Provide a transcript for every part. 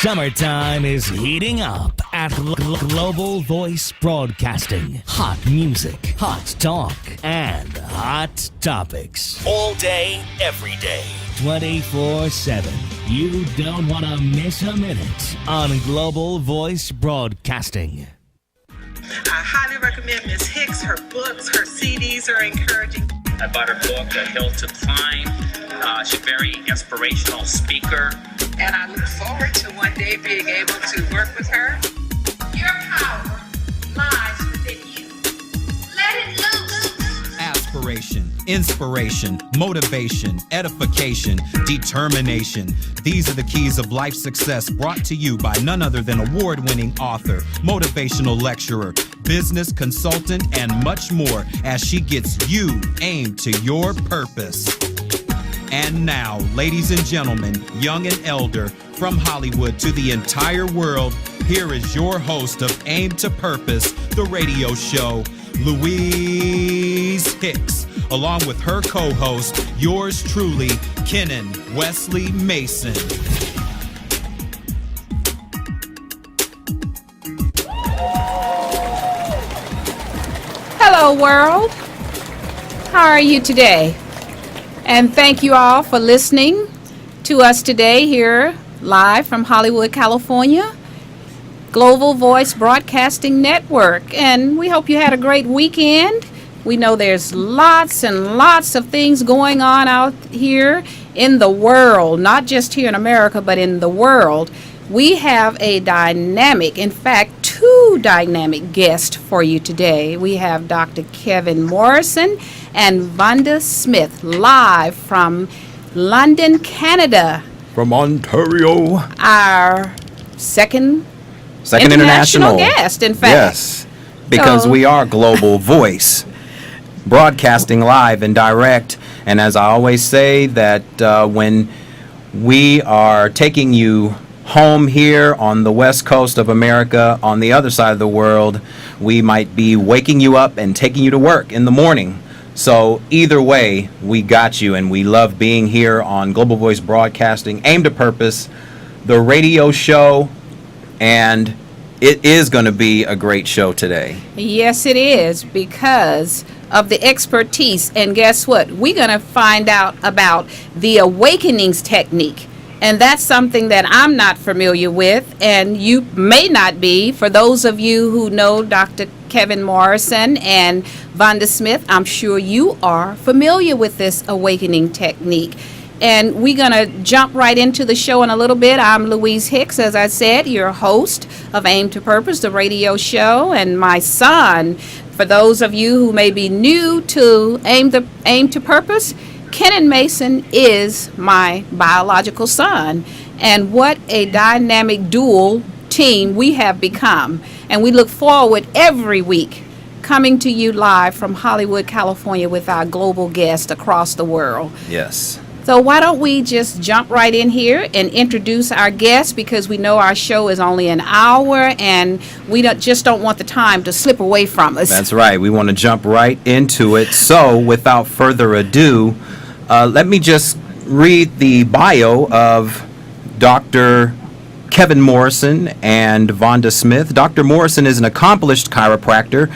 Summertime is heating up at Global Voice Broadcasting. Hot music, hot talk, and hot topics. All day, every day, 24/7. You don't want to miss a minute on Global Voice Broadcasting. I highly recommend Ms. Hicks. Her books, her CDs are encouraging. I bought her book, A Hill to Climb. She's a very inspirational speaker. And I look forward to one day being able to work with her. Your power lies within you. Let it loose. Aspiration, inspiration, motivation, edification, determination. These are the keys of life success, brought to you by none other than award-winning author, motivational lecturer, business consultant, and much more as she gets you aimed to your purpose. And now, ladies and gentlemen, young and elder, from Hollywood to the entire world, here is your host of Aim to Purpose, the radio show, Louise Hicks, along with her co-host, yours truly, Kenan Wesley Mason. Hello, world. How are you today? And thank you all for listening to us today here live from Hollywood, California, Global Voice Broadcasting Network. And we hope you had a great weekend. We know there's lots and lots of things going on out here in the world, not just here in America, but in the world. We have a dynamic, in fact, two dynamic guests for you today. We have Dr. Kevin Morrison and Vonda Smith, live from London, Canada. From Ontario. Our second international guest, in fact. Yes, because we are Global Voice, broadcasting live and direct. And as I always say, that when we are taking you home here on the west coast of America, on the other side of the world, we might be waking you up and taking you to work in the morning. So either way, we got you, and we love being here on Global Voice Broadcasting, Aim to Purpose, the radio show, and it is going to be a great show today. Yes, it is, because of the expertise. And guess what? We're going to find out about the awakenings technique. And that's something that I'm not familiar with, and you may not be. For those of you who know Dr. Kevin Morrison and Vonda Smith, I'm sure you are familiar with this awakening technique. And we're going to jump right into the show in a little bit. I'm Louise Hicks, as I said, your host of Aim to Purpose, the radio show. And my son, for those of you who may be new to Aim to Purpose, Kenan Mason is my biological son, and what a dynamic dual team we have become. And we look forward every week coming to you live from Hollywood, California, with our global guests across the world. Yes. So why don't we just jump right in here and introduce our guests, because we know our show is only an hour and we just don't want the time to slip away from us. That's right. We want to jump right into it. So without further ado, let me just read the bio of Dr. Kevin Morrison and Vonda Smith. Dr. Morrison is an accomplished chiropractor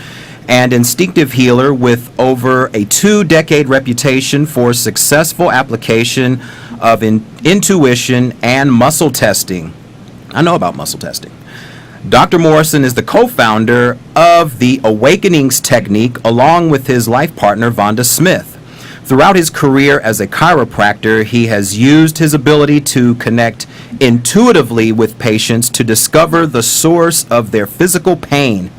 and instinctive healer with over a 2-decade reputation for successful application of intuition and muscle testing. I know about muscle testing. Dr. Morrison is the co-founder of the Awakenings Technique along with his life partner, Vonda Smith. Throughout his career as a chiropractor, he has used his ability to connect intuitively with patients to discover the source of their physical pain.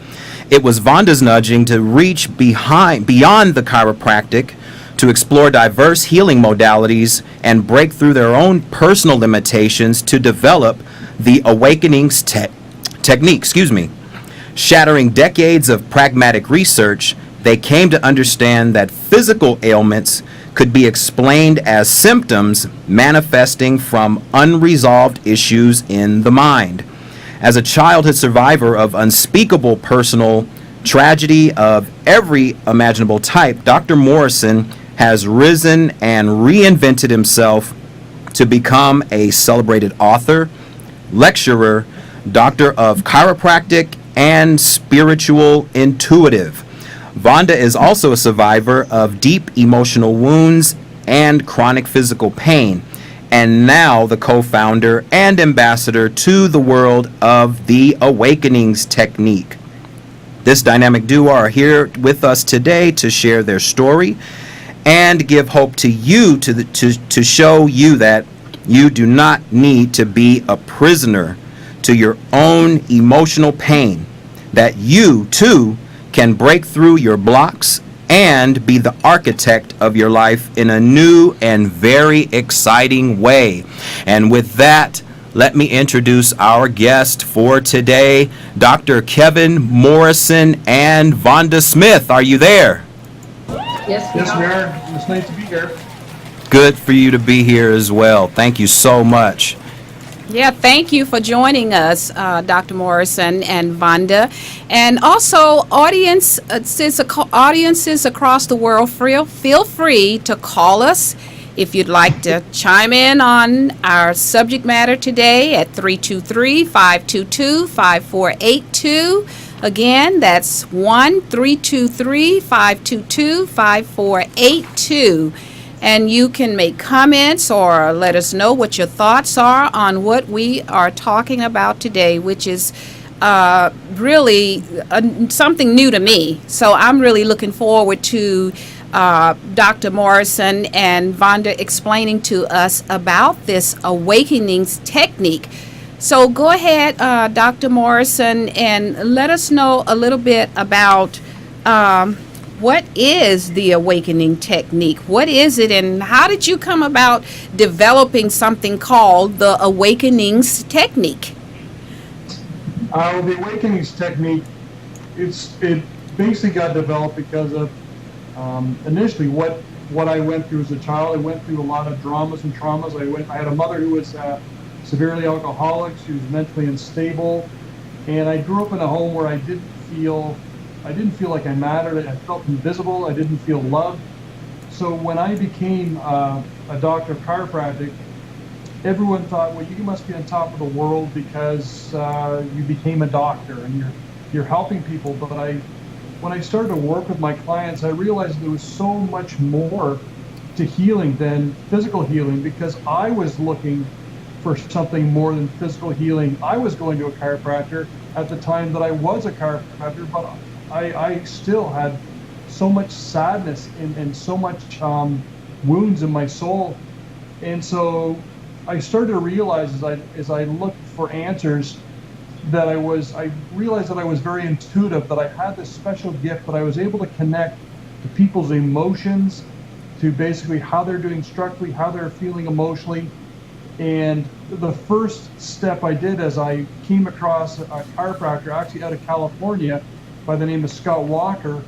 It was Vonda's nudging to reach beyond the chiropractic to explore diverse healing modalities and break through their own personal limitations to develop the Awakenings technique. Shattering decades of pragmatic research, they came to understand that physical ailments could be explained as symptoms manifesting from unresolved issues in the mind. As a childhood survivor of unspeakable personal tragedy of every imaginable type, Dr. Morrison has risen and reinvented himself to become a celebrated author, lecturer, doctor of chiropractic, and spiritual intuitive. Vonda is also a survivor of deep emotional wounds and chronic physical pain, and now the co-founder and ambassador to the world of the Awakenings technique. This dynamic duo are here with us today to share their story and give hope to you to show you that you do not need to be a prisoner to your own emotional pain, that you too can break through your blocks and be the architect of your life in a new and very exciting way. And with that, let me introduce our guest for today, Dr. Kevin Morrison and Vonda Smith. Are you there? Yes, we are. It's nice to be here. Good for you to be here as well. Thank you so much. Yeah, thank you for joining us, Dr. Morrison and Vonda. And also, audiences across the world, feel free to call us if you'd like to chime in on our subject matter today at 323-522-5482. Again, that's 1-323-522-5482. And you can make comments or let us know what your thoughts are on what we are talking about today, which is really something new to me. So I'm really looking forward to Dr. Morrison and Vonda explaining to us about this Awakenings technique. So go ahead, Dr. Morrison, and let us know a little bit about what is the Awakening technique? What is it, and how did you come about developing something called the Awakenings technique? The Awakenings technique, it basically got developed because of initially what I went through as a child. I went through a lot of dramas and traumas. I had a mother who was severely alcoholic. She was mentally unstable, and I grew up in a home where I didn't feel like I mattered. I felt invisible. I didn't feel loved. So when I became a doctor of chiropractic, everyone thought, well, you must be on top of the world because you became a doctor and you're helping people. But when I started to work with my clients, I realized there was so much more to healing than physical healing, because I was looking for something more than physical healing. I was going to a chiropractor at the time that I was a chiropractor, but I still had so much sadness and so much wounds in my soul. And so I started to realize as I looked for answers that I realized that I was very intuitive, that I had this special gift, that I was able to connect to people's emotions, to basically how they're doing structurally, how they're feeling emotionally. And the first step I did as I came across a chiropractor actually out of California by the name of Scott Walker,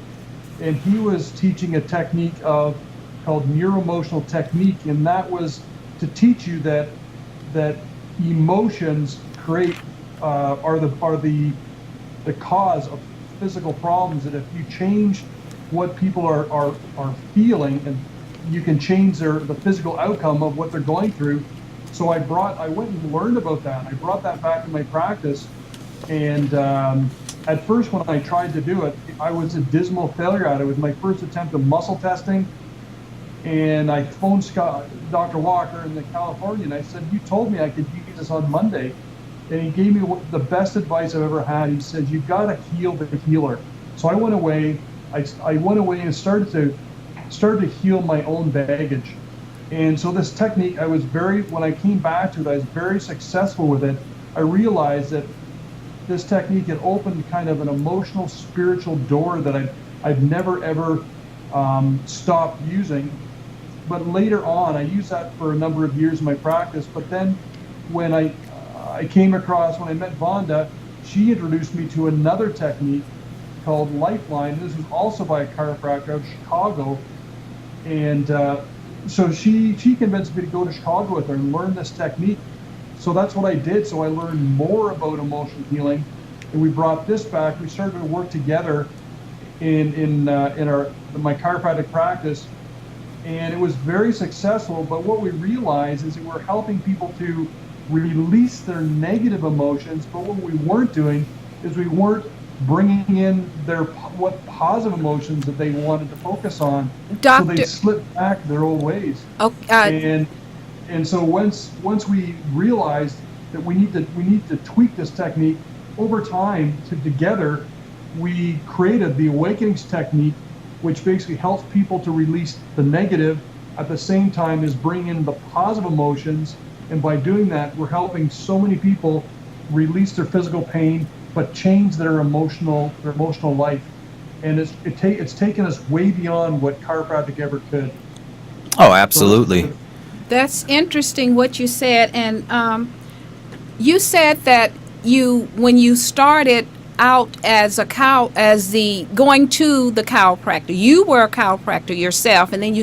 and he was teaching a technique called neuroemotional technique, and that was to teach you that emotions are the cause of physical problems, and if you change what people are feeling, and you can change the physical outcome of what they're going through. So I went and learned about that. I brought that back in my practice, and at first when I tried to do it, I was a dismal failure at it. It was my first attempt at muscle testing, and I phoned Dr. Walker in California, and I said, you told me I could use this on Monday, and he gave me the best advice I've ever had. He said, you've got to heal the healer. So I went away. I went away and started to heal my own baggage. And so this technique, when I came back to it, I was very successful with it. I realized that this technique had opened kind of an emotional, spiritual door that I've never ever stopped using. But later on, I used that for a number of years in my practice. But then when I came across, when I met Vonda, she introduced me to another technique called Lifeline. This was also by a chiropractor out of Chicago. And so she convinced me to go to Chicago with her and learn this technique. So that's what I did. So I learned more about emotional healing, and we brought this back. We started to work together in my chiropractic practice, and it was very successful. But what we realized is that we're helping people to release their negative emotions. But what we weren't doing is we weren't bringing in what positive emotions that they wanted to focus on. So they slipped back their old ways. Okay. And so once we realized that we need to tweak this technique over time, together we created the Awakenings technique, which basically helps people to release the negative at the same time as bring in the positive emotions. And by doing that, we're helping so many people release their physical pain, but change their emotional life. And it's taken us way beyond what chiropractic ever could. Oh, absolutely. That's interesting what you said. And you said that when you started out as going to the chiropractor, you were a chiropractor yourself, and then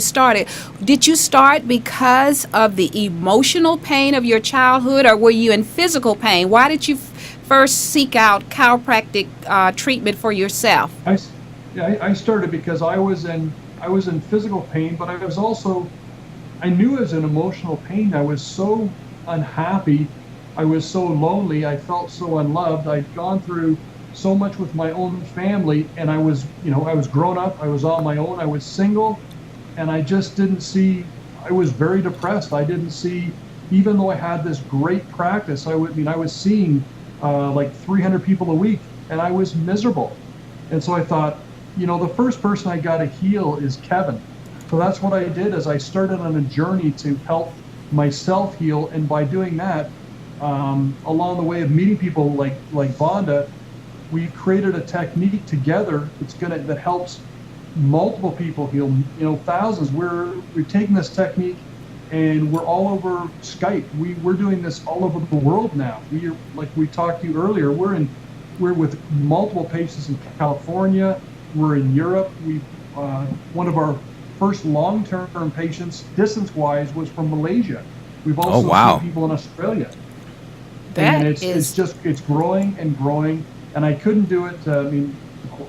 did you start because of the emotional pain of your childhood, or were you in physical pain? Why did you first seek out chiropractic treatment for yourself? I started because I was in physical pain, but I knew I was in emotional pain. I was so unhappy. I was so lonely. I felt so unloved. I'd gone through so much with my own family, and I was grown up. I was on my own. I was single, and I just didn't see. I was very depressed. I didn't see, even though I had this great practice. I was seeing like 300 people a week, and I was miserable. And so I thought, the first person I got to heal is Kevin. So that's what I did. Is I started on a journey to help myself heal, and by doing that, along the way of meeting people like Vonda, we created a technique together that helps multiple people heal. Thousands. We've taken this technique, and we're all over Skype. We're doing this all over the world now. Like we talked to you earlier. We're with multiple patients in California. We're in Europe. One of our first long-term patients, distance-wise, was from Malaysia. We've also seen people in Australia. It's growing and growing, and I couldn't do it. I'll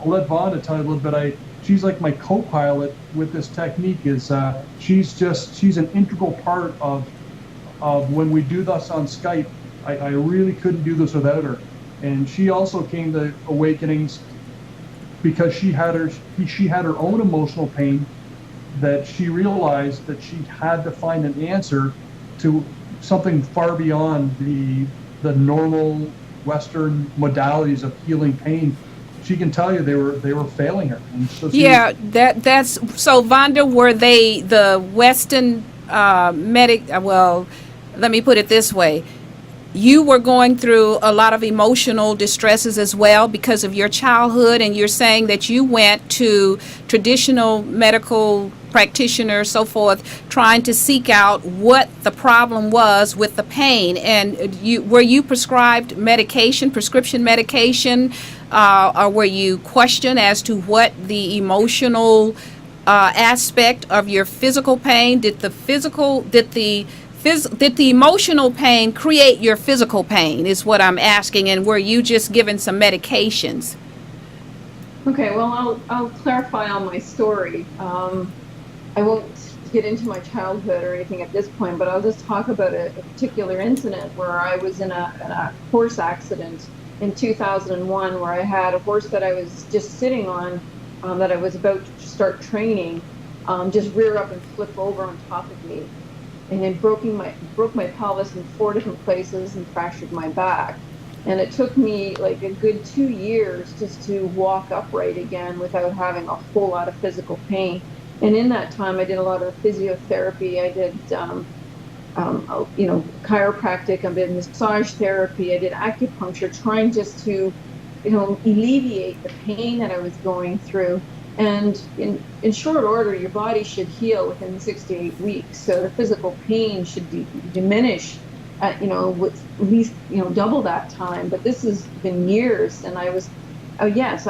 let Vonda tell you a little bit. She's like my co-pilot with this technique. She's an integral part of when we do this on Skype. I really couldn't do this without her, and she also came to Awakenings because she had her own emotional pain that she realized that she had to find an answer to something far beyond the normal Western modalities of healing pain. She can tell you they were failing her. And so that's so. Vonda, were they the Western well, let me put it this way. You were going through a lot of emotional distresses as well because of your childhood, and you're saying that you went to traditional medical practitioners, so forth, trying to seek out what the problem was with the pain. And were you prescribed prescription medication, or were you questioned as to what the emotional aspect of your physical pain? Did the emotional pain create your physical pain, is what I'm asking, and were you just given some medications? Okay, well, I'll clarify on my story. I won't get into my childhood or anything at this point, but I'll just talk about a particular incident where I was in a horse accident in 2001, where I had a horse that I was just sitting on, that I was about to start training, just rear up and flip over on top of me. And it broke my pelvis in 4 different places and fractured my back. And it took me like a good 2 years just to walk upright again without having a whole lot of physical pain. And in that time, I did a lot of physiotherapy. I did, chiropractic. I did massage therapy. I did acupuncture, trying just to, alleviate the pain that I was going through. And in short order, your body should heal within 6 to 8 weeks. So the physical pain should diminish at, with at least, double that time. But this has been years, and I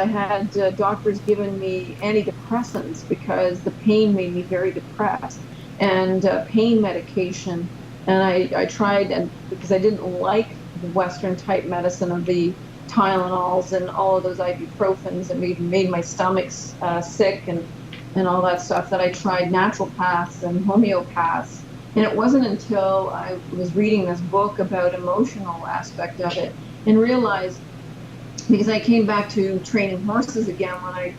had doctors giving me antidepressants because the pain made me very depressed, and pain medication. And I tried, and because I didn't like the Western type medicine of the Tylenols and all of those ibuprofens, and made my stomachs sick and all that stuff, that I tried naturopaths and homeopaths. And it wasn't until I was reading this book about emotional aspect of it and realized, because I came back to training horses again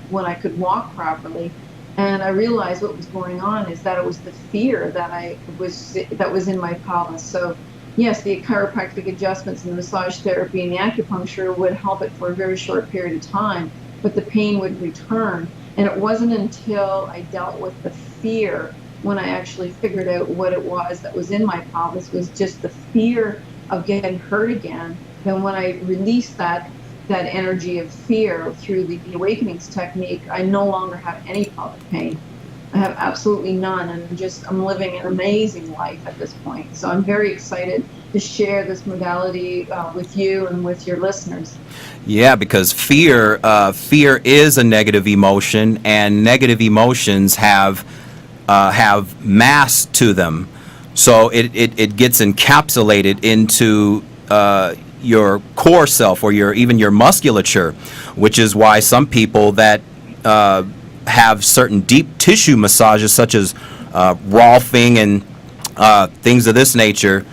when I could walk properly, and I realized what was going on is that it was the fear that was in my pelvis. So yes, the chiropractic adjustments and the massage therapy and the acupuncture would help it for a very short period of time, but the pain would return. And it wasn't until I dealt with the fear when I actually figured out what it was that was in my pelvis, was just the fear of getting hurt again. Then when I released that energy of fear through the awakenings technique, I no longer have any pelvic pain. I have absolutely none, and I'm living an amazing life at this point. So I'm very excited to share this modality with you and with your listeners. Yeah, because fear is a negative emotion, and negative emotions have mass to them. So it gets encapsulated into your core self, or even your musculature, which is why some people that have certain deep tissue massages, such as Rolfing and things of this nature,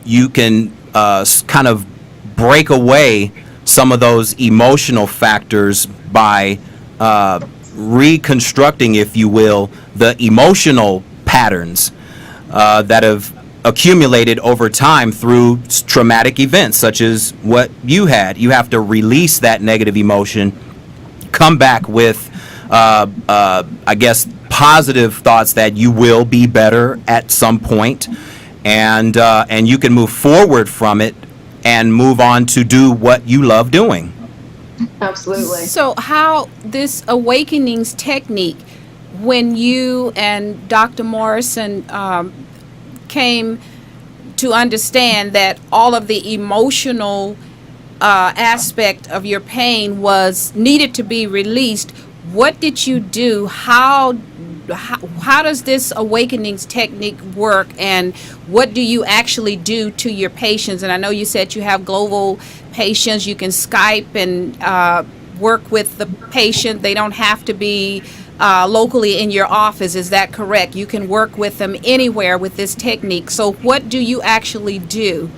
you can kind of break away some of those emotional factors by reconstructing, if you will, the emotional patterns that have accumulated over time through traumatic events, such as what you had. You have to release that negative emotion, come back with I guess positive thoughts that you will be better at some point, and you can move forward from it and move on to do what you love doing. Absolutely. So how this awakenings technique, when you and Dr. Morrison came to understand that all of the emotional aspect of your pain was needed to be released, what did you do? How does this awakenings technique work, and what do you actually do to your patients? And I know you said you have global patients. You can Skype and work with the patient. They don't have to be locally in your office. Is that correct? You can work with them anywhere with this technique. So what do you actually do?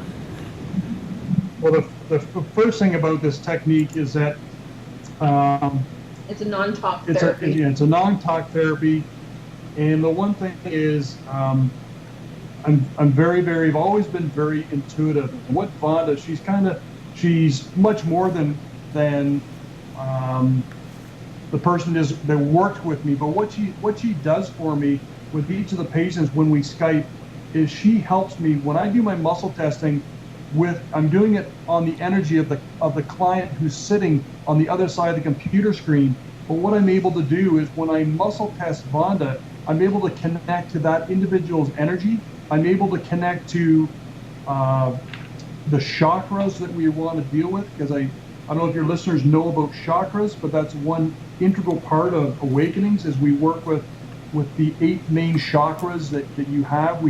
Well, the first thing about this technique is that it's a non-talk therapy. It's a non-talk therapy, and the one thing is, I'm I've always been very intuitive. What Vonda, she's much more than the person that works with me. But what she does for me with each of the patients when we Skype is she helps me when I do my muscle testing. I'm doing it on the energy of the client who's sitting on the other side of the computer screen. But what I'm able to do is when I muscle test Vonda, I'm able to connect to that individual's energy. I'm able to connect to the chakras that we want to deal with, because I don't know if your listeners know about chakras, but that's one integral part of awakenings. Is we work with the 8 main chakras that you have.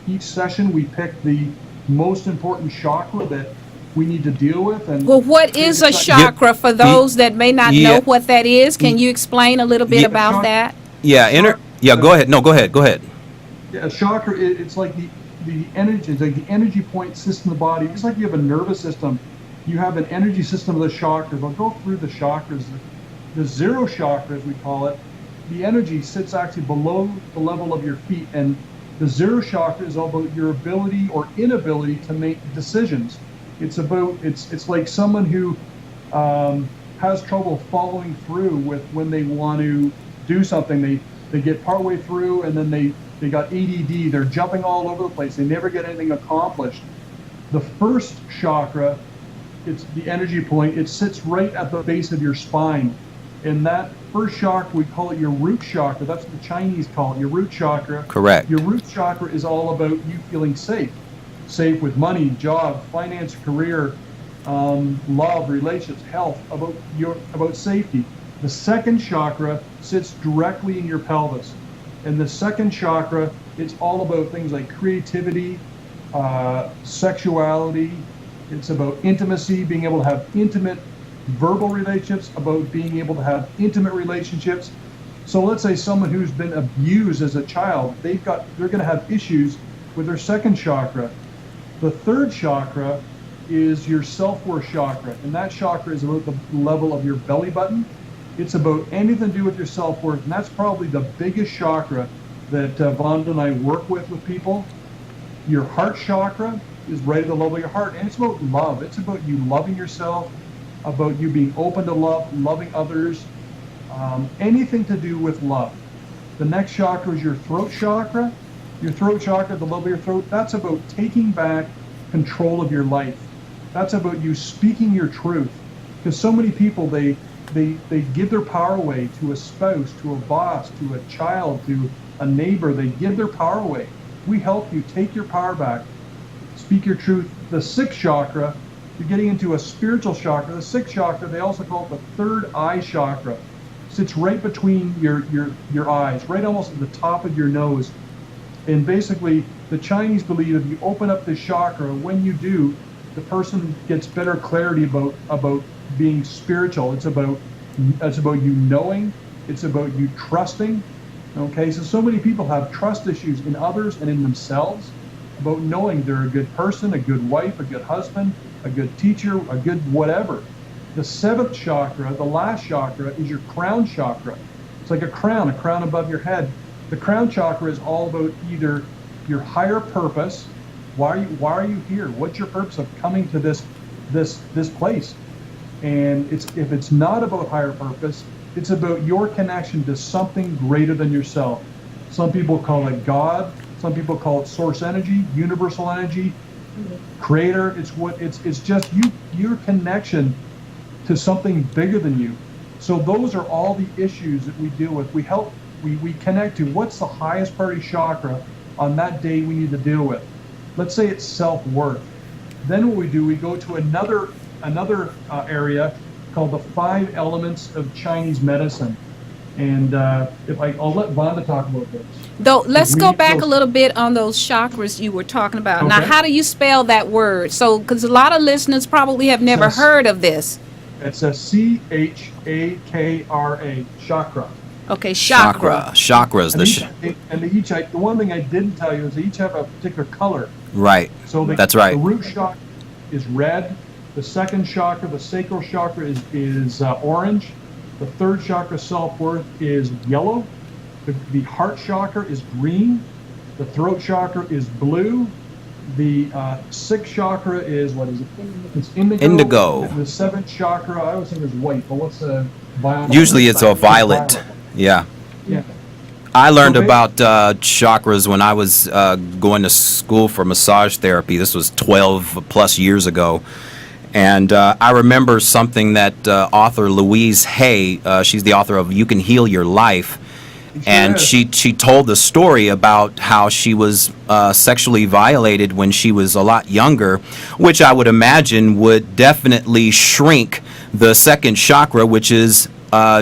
Each session we pick the most important chakra that we need to deal with. And well, what is a chakra for those that may not know what that is? Can you explain a little bit about that? Go ahead. No, go ahead. Yeah, a chakra, it's like the energy, it's like the energy point system of the body. Just like you have a nervous system, you have an energy system of the chakras. I'll go through the chakras. The zero chakra, as we call it, the energy sits actually below the level of your feet, and the zero chakra is all about your ability or inability to make decisions. It's like someone who has trouble following through with when they want to do something. They get partway through and then they got ADD. They're jumping all over the place. They never get anything accomplished. The first chakra, it's the energy point. It sits right at the base of your spine. And that first chakra, we call it your root chakra. That's what the Chinese call it, your root chakra. Correct. Your root chakra is all about you feeling safe. Safe with money, job, finance, career, love, relationships, health, about safety. The second chakra sits directly in your pelvis. And the second chakra, it's all about things like creativity, sexuality. It's about intimacy, being able to have intimate verbal relationships, about being able to have intimate relationships. So let's say someone who's been abused as a child, they're going to have issues with their second chakra. The third chakra is your self-worth chakra, and that chakra is about the level of your belly button. It's about anything to do with your self-worth, and that's probably the biggest chakra that Vonda and I work with people. Your heart chakra is right at the level of your heart, and it's about love. It's about you loving yourself, about you being open to love, loving others, anything to do with love. The next chakra is your throat chakra. Your throat chakra, the level of your throat, that's about taking back control of your life. That's about you speaking your truth. Because so many people, they give their power away to a spouse, to a boss, to a child, to a neighbor. They give their power away. We help you take your power back, speak your truth. The sixth chakra, you're getting into a spiritual chakra. The sixth chakra, they also call it the third eye chakra. Sits right between your eyes, right almost at the top of your nose. And basically, the Chinese believe if you open up this chakra, when you do, the person gets better clarity about being spiritual. It's about you knowing. It's about you trusting. Okay, so many people have trust issues in others and in themselves about knowing they're a good person, a good wife, a good husband, a good teacher, a good whatever. The seventh chakra, the last chakra, is your crown chakra. It's like a crown above your head. The crown chakra is all about either your higher purpose. Why are you here? What's your purpose of coming to this place? And if it's not about higher purpose, it's about your connection to something greater than yourself. Some people call it God. Some people call it source energy, universal energy, creator. It's just your connection to something bigger than you. So those are all the issues that we deal with. We connect to what's the highest priority chakra on that day we need to deal with. Let's say it's self-worth. Then what we do, we go to another area called the 5 elements of Chinese medicine. And I'll let Vonda talk about this. Though, let's go back a little bit on those chakras you were talking about. Okay. Now, how do you spell that word? So, because a lot of listeners probably have never heard of this. It's a C-H-A-K-R-A, chakra. Okay, chakra. Chakras. The one thing I didn't tell you is they each have a particular color. Right. So that's right. The root chakra is red. The second chakra, the sacral chakra, is orange. The third chakra, self-worth, is yellow. The heart chakra is green. The throat chakra is blue. The sixth chakra is, what is it? It's indigo. The seventh chakra, I always think is white, but what's the violet? Usually it's a violet. Yeah. I learned about chakras when I was going to school for massage therapy. This was 12 plus years ago. And I remember something that author Louise Hay, she's the author of You Can Heal Your Life, and she told the story about how she was sexually violated when she was a lot younger, which I would imagine would definitely shrink the second chakra, which is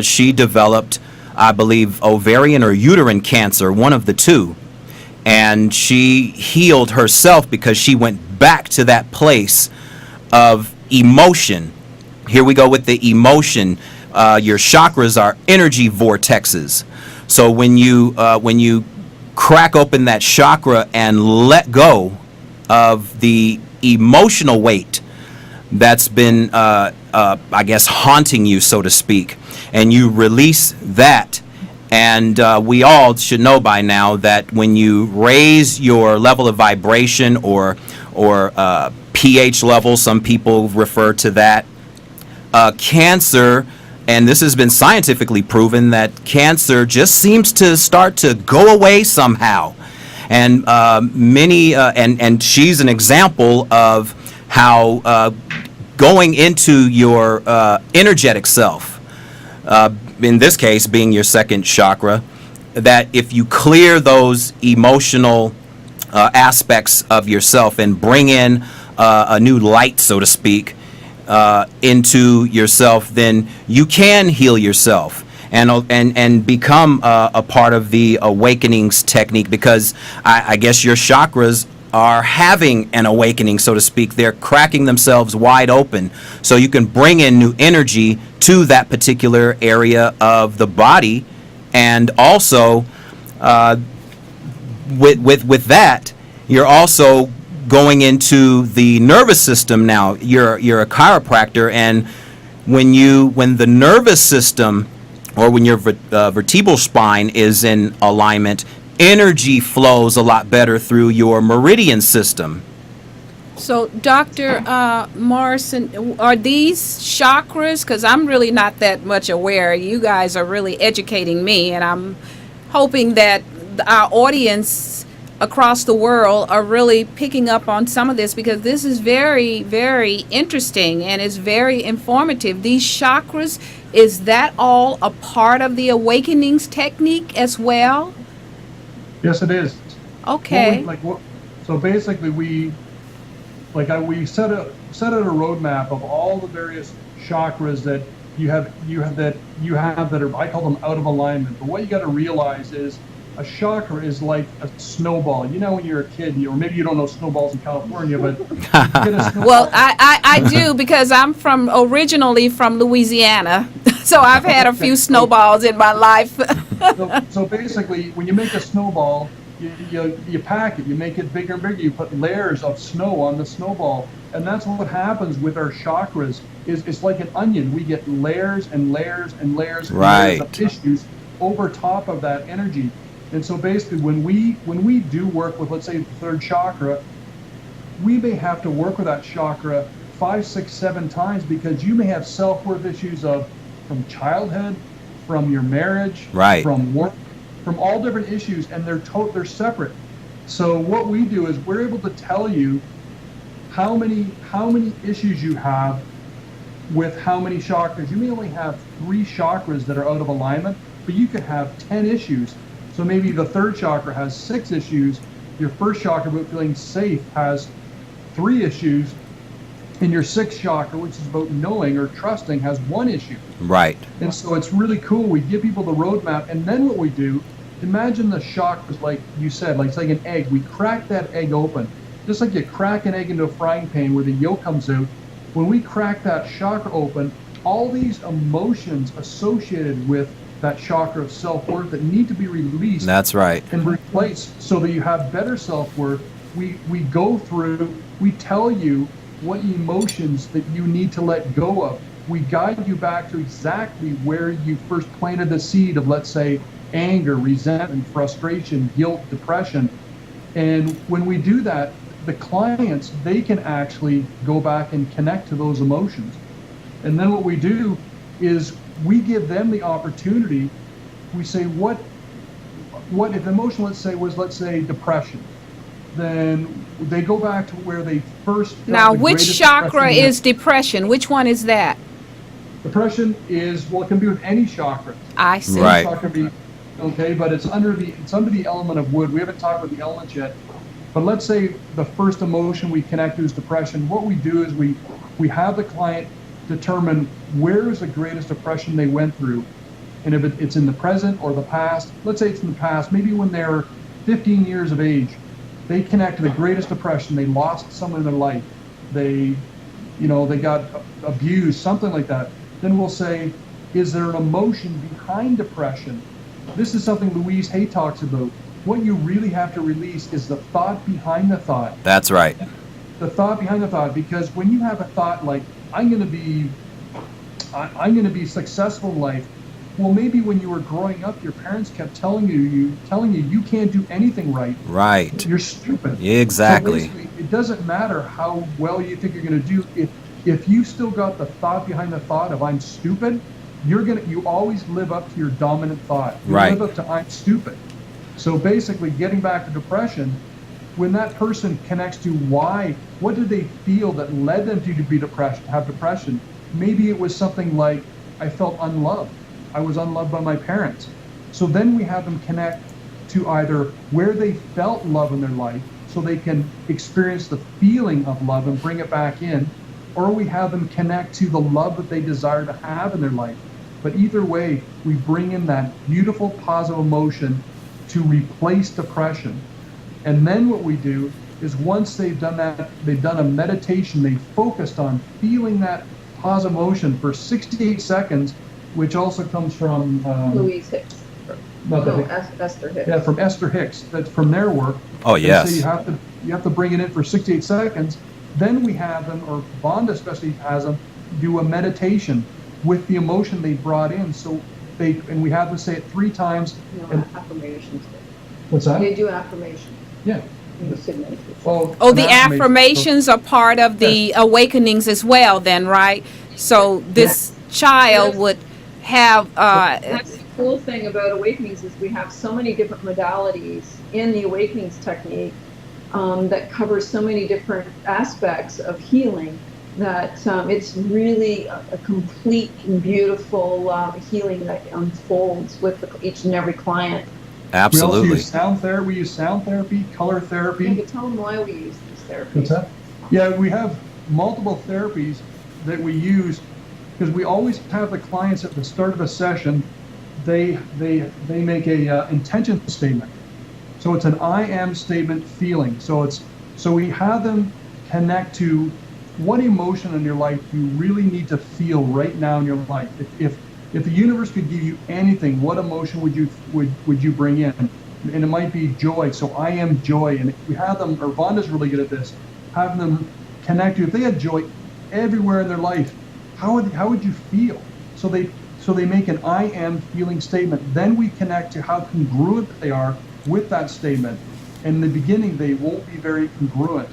she developed, I believe, ovarian or uterine cancer, one of the two. And she healed herself because she went back to that place of emotion. Here we go with the emotion. Your chakras are energy vortexes. So when you crack open that chakra and let go of the emotional weight that's been, I guess, haunting you, so to speak, and you release that, and we all should know by now that when you raise your level of vibration or pH level, some people refer to that, cancer, and this has been scientifically proven that cancer just seems to start to go away somehow. And and she's an example of how going into your energetic self, in this case being your second chakra, that if you clear those emotional aspects of yourself and bring in a new light, so to speak, into yourself, then you can heal yourself and become a part of the awakenings technique, because I guess your chakras are having an awakening, so to speak. They're cracking themselves wide open, so you can bring in new energy to that particular area of the body And also, with that, you're also going into the nervous system now. You're a chiropractor, and when the nervous system, or when your vertebral spine is in alignment, energy flows a lot better through your meridian system. So, Dr. Morrison, are these chakras? Because I'm really not that much aware. You guys are really educating me, and I'm hoping that our audience across the world are really picking up on some of this, because this is very, very interesting and it's very informative. These chakras, is that all a part of the awakenings technique as well? Yes, it is. Okay. So basically, we set a roadmap of all the various chakras that you have that are, I call them, out of alignment. But what you got to realize is a chakra is like a snowball. You know, when you're a kid, or maybe you don't know snowballs in California, but well, I do, because I'm originally from Louisiana, so I've had a few snowballs in my life. So basically, when you make a snowball, you pack it, you make it bigger and bigger, you put layers of snow on the snowball, and that's what happens with our chakras. It's like an onion. We get layers and layers and layers, right, of issues over top of that energy. And so basically, when we do work with, let's say, the third chakra, we may have to work with that chakra 5, 6, 7 times, because you may have self-worth issues from childhood, from your marriage, right, from work, from all different issues, and they're separate. So what we do is we're able to tell you how many issues you have with how many chakras. You may only have 3 chakras that are out of alignment, but you could have 10 issues. So maybe the third chakra has 6 issues, your first chakra about feeling safe has 3 issues, and your 6th chakra, which is about knowing or trusting, has 1 issue. Right. And so it's really cool. We give people the roadmap, and then what we do, imagine the chakras, like you said, like it's like an egg. We crack that egg open, just like you crack an egg into a frying pan where the yolk comes out. When we crack that chakra open, all these emotions associated with that chakra of self-worth that need to be released. That's right. And replaced so that you have better self-worth. We go through, we tell you what emotions that you need to let go of. We guide you back to exactly where you first planted the seed of, let's say, anger, resentment, frustration, guilt, depression. And when we do that, the clients, they can actually go back and connect to those emotions. And then what we do is we give them the opportunity. We say, what if the emotion, let's say depression, then they go back to where they first felt. Now, which chakra is depression? Which one is that? Depression is, well, it can be with any chakra. I see. Right. Chakra be, okay, but it's under the element of wood. We haven't talked about the elements yet. But let's say the first emotion we connect to is depression. What we do is we have the client determine where is the greatest depression they went through. And if it's in the present or the past, let's say it's in the past, maybe when they're 15 years of age, they connect to the greatest depression. They lost someone in their life. They got abused, something like that. Then we'll say, is there an emotion behind depression? This is something Louise Hay talks about. What you really have to release is the thought behind the thought. That's right. The thought behind the thought, because when you have a thought like, I'm going to be successful in life. Well, maybe when you were growing up, your parents kept telling you can't do anything right. Right. You're stupid. Exactly. So it doesn't matter how well you think you're going to do. If you still got the thought behind the thought of I'm stupid, you always live up to your dominant thought. You right. live up to I'm stupid. So basically, getting back to depression, when that person connects to what did they feel that led them to have depression? Maybe it was something like, I felt unloved. I was unloved by my parents. So then we have them connect to either where they felt love in their life, so they can experience the feeling of love and bring it back in, or we have them connect to the love that they desire to have in their life. But either way, we bring in that beautiful positive emotion to replace depression. And then what we do is once they've done that, they've done a meditation, they focused on feeling that positive emotion for 68 seconds, which also comes from Louise Hicks. not the No, Hicks. Esther Hicks. Yeah, from Esther Hicks. That's from their work. Oh, They yes. say you have to bring it in for 68 seconds. Then we have them, or Vonda especially has them, do a meditation with the emotion they brought in. So and we have them say it 3 times. No, And, affirmations. what's that? They do affirmations. Yeah. in the signature. Oh, the affirmations are part of the awakenings as well, then, right? So this child would have. That's the cool thing about awakenings is we have so many different modalities in the awakenings technique that covers so many different aspects of healing that it's really a complete and beautiful healing that unfolds with each and every client. Absolutely. We also use sound therapy. We use sound therapy, color therapy. Yeah, but tell them why we use these therapies. What's that? Yeah, we have multiple therapies that we use because we always have the clients at the start of a session. They make a intention statement. So it's an I am statement feeling. So we have them connect to what emotion in your life you really need to feel right now in your life. If the universe could give you anything, what emotion would you bring in? And it might be joy. So I am joy. And we have them, or Vonda's really good at this, having them connect to, if they had joy everywhere in their life, how would you feel? So they make an I am feeling statement. Then we connect to how congruent they are with that statement. And in the beginning, they won't be very congruent.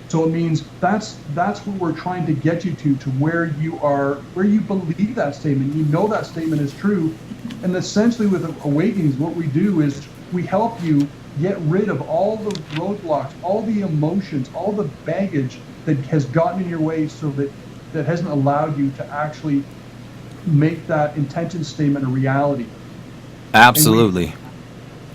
So it means that's what we're trying to get you to where you are, where you believe that statement. You know that statement is true. And essentially with Awakenings, what we do is we help you get rid of all the roadblocks, all the emotions, all the baggage that has gotten in your way, so that hasn't allowed you to actually make that intention statement a reality. Absolutely.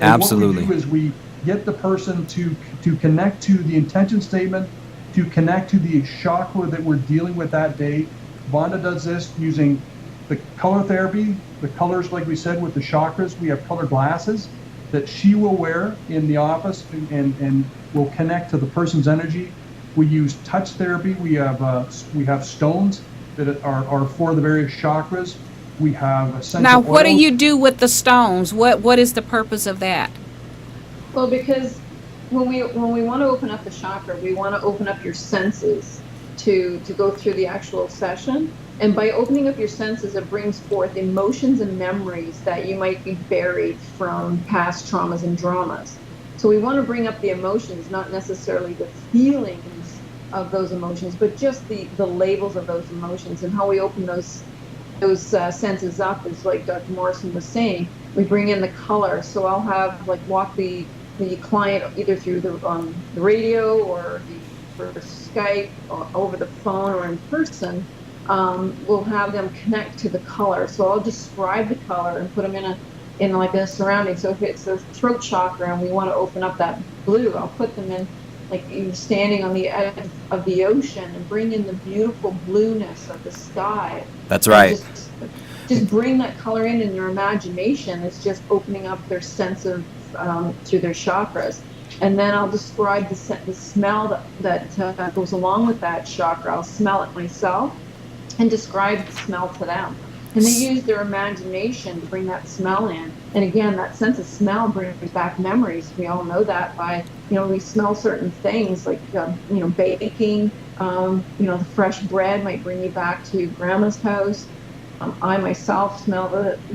Absolutely. What we do is we get the person to connect to the intention statement, to connect to the chakra that we're dealing with that day. Vonda does this using the color therapy, the colors, like we said, with the chakras. We have color glasses that she will wear in the office and will connect to the person's energy. We use touch therapy. We have stones that are for the various chakras. We have essential Now, what do oils. you do with the stones? What is the purpose of that? Well, because when we want to open up the chakra, we want to open up your senses to go through the actual session. And by opening up your senses, it brings forth emotions and memories that you might be buried from past traumas and dramas. So we want to bring up the emotions, not necessarily the feelings of those emotions, but just the labels of those emotions. And how we open those senses up is like Dr. Morrison was saying. We bring in the color. So I'll have walk the client either through the radio or for Skype or over the phone or in person. We'll have them connect to the color. So I'll describe the color and put them in a surrounding. So if it's the throat chakra and we want to open up that blue, I'll put them in like you're standing on the edge of the ocean and bring in the beautiful blueness of the sky. That's right. Just bring that color in your imagination. It's just opening up their sense of through their chakras. And then I'll describe the smell that goes along with that chakra. I'll smell it myself and describe the smell to them. And they use their imagination to bring that smell in. And again, that sense of smell brings back memories. We all know that by, we smell certain things like, baking, the fresh bread might bring you back to grandma's house. I myself smell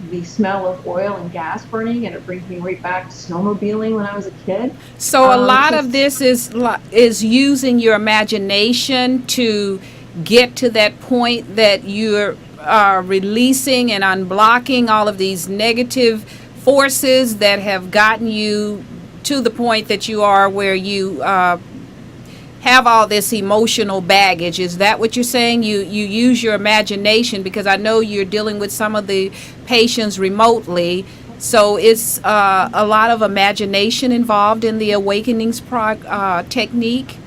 the smell of oil and gas burning, and it brings me right back to snowmobiling when I was a kid. So a lot of this is using your imagination to get to that point that you're releasing and unblocking all of these negative forces that have gotten you to the point that you are where you have all this emotional baggage. Is that what you're saying? You use your imagination, because I know you're dealing with some of the patients remotely. So it's a lot of imagination involved in the awakenings technique.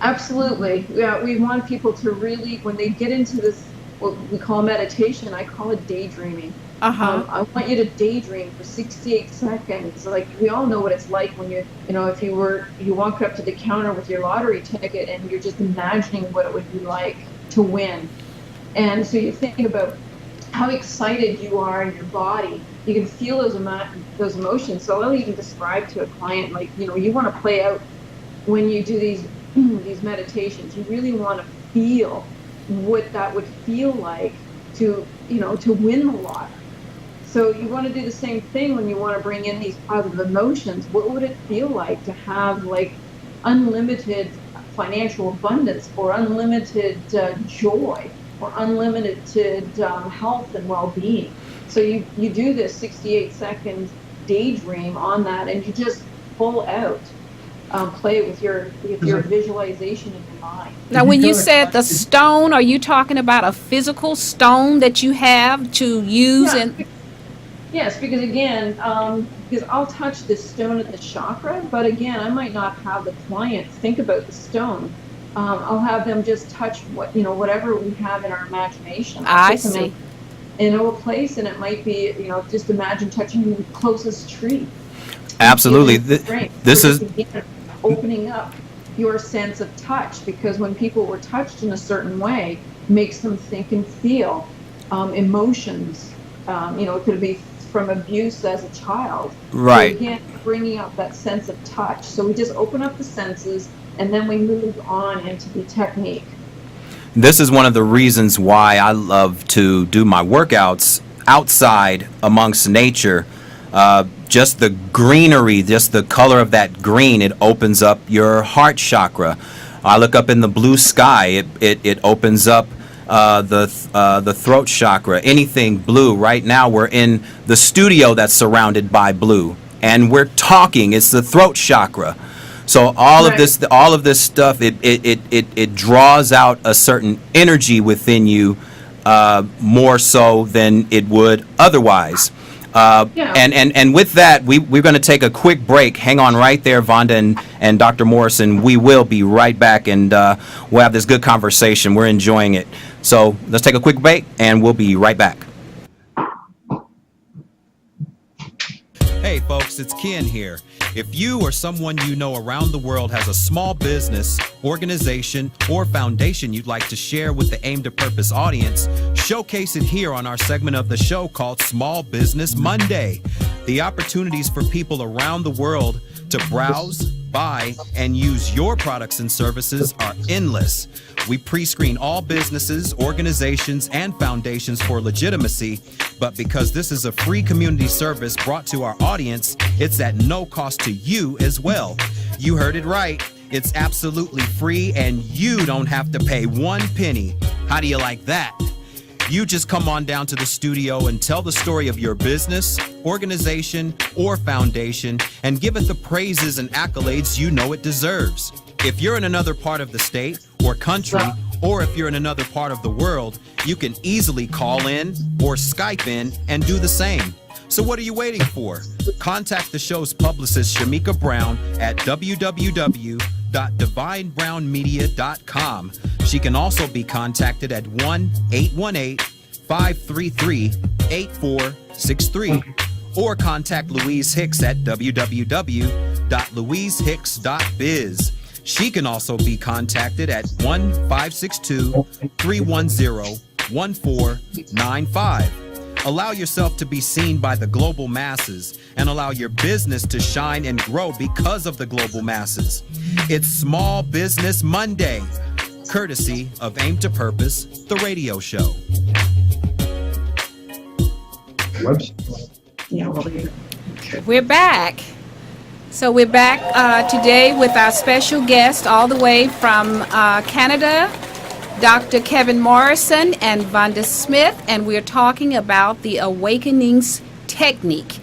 Absolutely. Yeah, we want people to really, when they get into this, what we call meditation, I call it daydreaming. I want you to daydream for 68 seconds. Like, we all know what it's like when if you walk up to the counter with your lottery ticket and you're just imagining what it would be like to win. And so you think about how excited you are in your body. You can feel those emotions. So I'll even describe to a client, like, you want to play out when you do these meditations. You really want to feel what that would feel like to win the lottery. So you want to do the same thing when you want to bring in these positive emotions. What would it feel like to have like unlimited financial abundance, or unlimited joy, or unlimited health and well-being? So you do this 68-second daydream on that, and you just pull out, play with your visualization in your mind. Now, when you said the stone, are you talking about a physical stone that you have to use? Yes, because again, because I'll touch this stone at the chakra, but again, I might not have the client think about the stone. I'll have them just touch whatever we have in our imagination. I see. In a place, and it might be, just imagine touching the closest tree. Absolutely. This is opening up your sense of touch, because when people were touched in a certain way, makes them think and feel emotions. It could be from abuse as a child. Right. So again, bringing up that sense of touch. So we just open up the senses, and then we move on into the technique. This is one of the reasons why I love to do my workouts outside amongst nature. Just the greenery, just the color of that green, it opens up your heart chakra. I look up in the blue sky, it opens up the throat chakra. Anything blue. Right now we're in the studio that's surrounded by blue, and we're talking. It's the throat chakra. So all of this stuff, it draws out a certain energy within you, more so than it would otherwise. And with that, we're going to take a quick break. Hang on right there, Vonda and Dr. Morrison. We will be right back, and we'll have this good conversation. We're enjoying it. So let's take a quick break, and we'll be right back. Hey folks, it's Ken here. If you or someone you know around the world has a small business, organization, or foundation you'd like to share with the Aim to Purpose audience, showcase it here on our segment of the show called Small Business Monday. The opportunities for people around the world to browse, buy, and use your products and services are endless. We pre-screen all businesses, organizations, and foundations for legitimacy, but because this is a free community service brought to our audience, it's at no cost to you as well. You heard it right. It's absolutely free, and you don't have to pay one penny. How do you like that? You just come on down to the studio and tell the story of your business, organization, or foundation, and give it the praises and accolades you know it deserves. If you're in another part of the state or country, or if you're in another part of the world, you can easily call in or Skype in and do the same. So what are you waiting for? Contact the show's publicist, Shamika Brown, at www.divinebrownmedia.com. She can also be contacted at 1-818-533-8463, or contact Louise Hicks at www.louisehicks.biz. She can also be contacted at 1-562-310-1495. Allow yourself to be seen by the global masses, and allow your business to shine and grow because of the global masses. It's Small Business Monday, courtesy of Aim to Purpose, the radio show. We're back. So we're back today with our special guest all the way from Canada, Dr. Kevin Morrison and Vonda Smith, and we're talking about the Awakenings technique.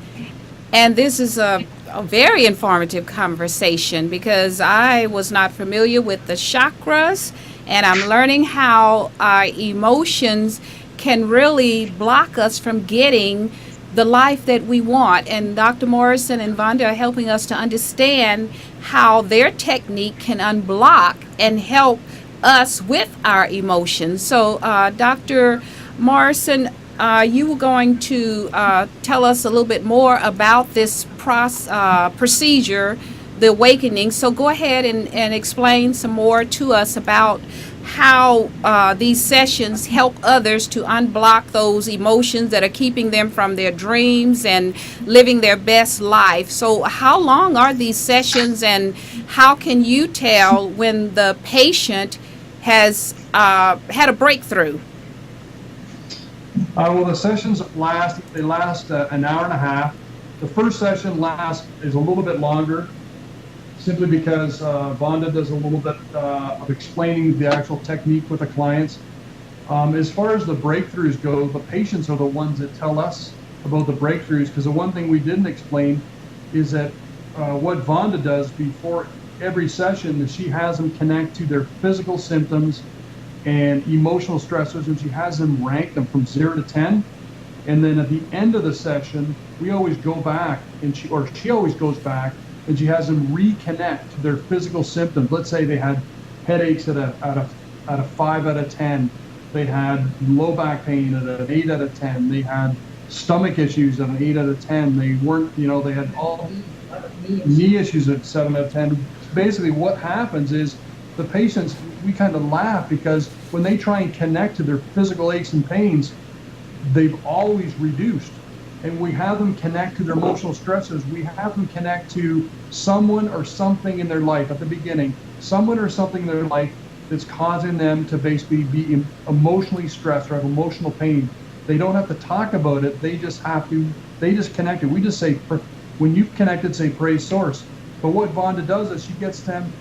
And this is a very informative conversation, because I was not familiar with the chakras, and I'm learning how our emotions can really block us from getting the life that we want. And Dr. Morrison and Vonda are helping us to understand how their technique can unblock and help us with our emotions. So Dr. Morrison, you were going to tell us a little bit more about this procedure the awakening. So go ahead and explain some more to us about how these sessions help others to unblock those emotions that are keeping them from their dreams and living their best life. So how long are these sessions, and how can you tell when the patient has had a breakthrough? Well, the sessions last an hour and a half. The first session is a little bit longer, simply because Vonda does a little bit of explaining the actual technique with the clients. As far as the breakthroughs go, the patients are the ones that tell us about the breakthroughs, because the one thing we didn't explain is that what Vonda does before every session is she has them connect to their physical symptoms and emotional stressors, and she has them rank them from 0 to 10. And then at the end of the session, we always go back, and she always goes back, and she has them reconnect to their physical symptoms. Let's say they had headaches at a 5 out of 10. They had low back pain at an 8 out of 10. They had stomach issues at an 8 out of 10. They weren't, they had all knee issues at 7 out of 10. Basically, what happens is the patients, we kind of laugh, because when they try and connect to their physical aches and pains, they've always reduced. And we have them connect to their emotional stressors. We have them connect to someone or something in their life at the beginning, someone or something in their life that's causing them to basically be emotionally stressed or have emotional pain. They don't have to talk about it. They just connect it. We just say, when you've connected, say, praise source. But what Vonda does is she gets them,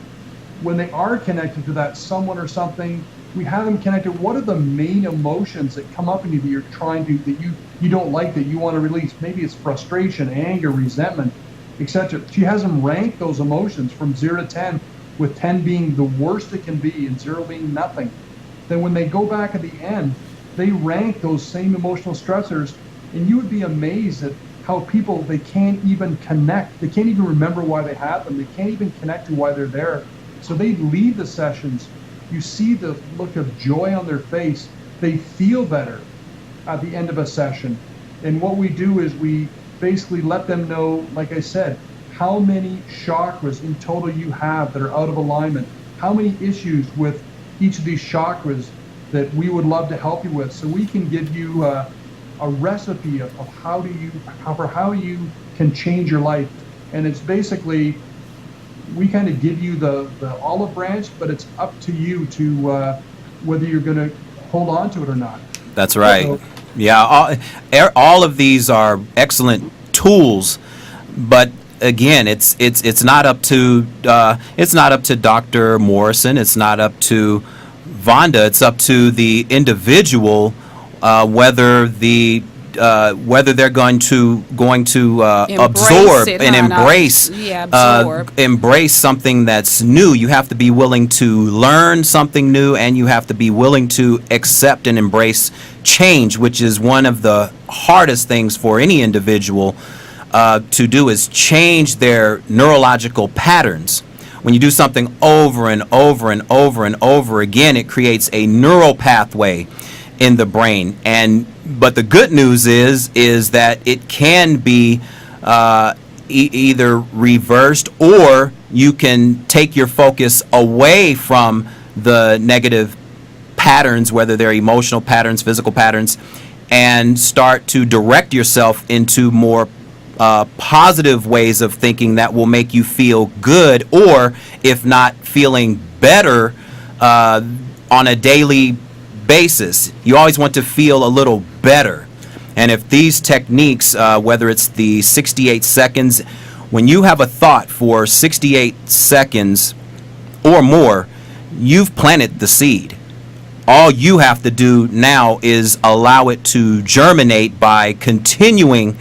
when they are connected to that someone or something, we have them connected. What are the main emotions that come up in you that you're trying to, that you don't like, that you want to release? Maybe it's frustration, anger, resentment, etc. She has them rank those emotions from 0 to 10, with 10 being the worst it can be and 0 being nothing. Then when they go back at the end, they rank those same emotional stressors, and you would be amazed at how people, they can't even connect. They can't even remember why they have them. They can't even connect to why they're there. So they leave the sessions. You see the look of joy on their face. They feel better at the end of a session. And what we do is we basically let them know, like I said, how many chakras in total you have that are out of alignment, how many issues with each of these chakras that we would love to help you with. So we can give you a recipe of how you can change your life. And it's basically, we kind of give you the olive branch, but it's up to you to whether you're going to hold on to it or not. That's right. So, yeah, all of these are excellent tools, but again, it's not up to Dr. Morrison. It's not up to Vonda. It's up to the individual whether they're going to absorb it, and absorb. Embrace something that's new. You have to be willing to learn something new, and you have to be willing to accept and embrace change, which is one of the hardest things for any individual to do, is change their neurological patterns. When you do something over and over and over and over again, it creates a neural pathway in the brain. But the good news is that it can be either reversed, or you can take your focus away from the negative patterns, whether they're emotional patterns, physical patterns, and start to direct yourself into more positive ways of thinking that will make you feel good, or if not, feeling better on a daily basis. You always want to feel a little better. And if these techniques, whether it's the 68 seconds, when you have a thought for 68 seconds or more, you've planted the seed. All you have to do now is allow it to germinate by continuing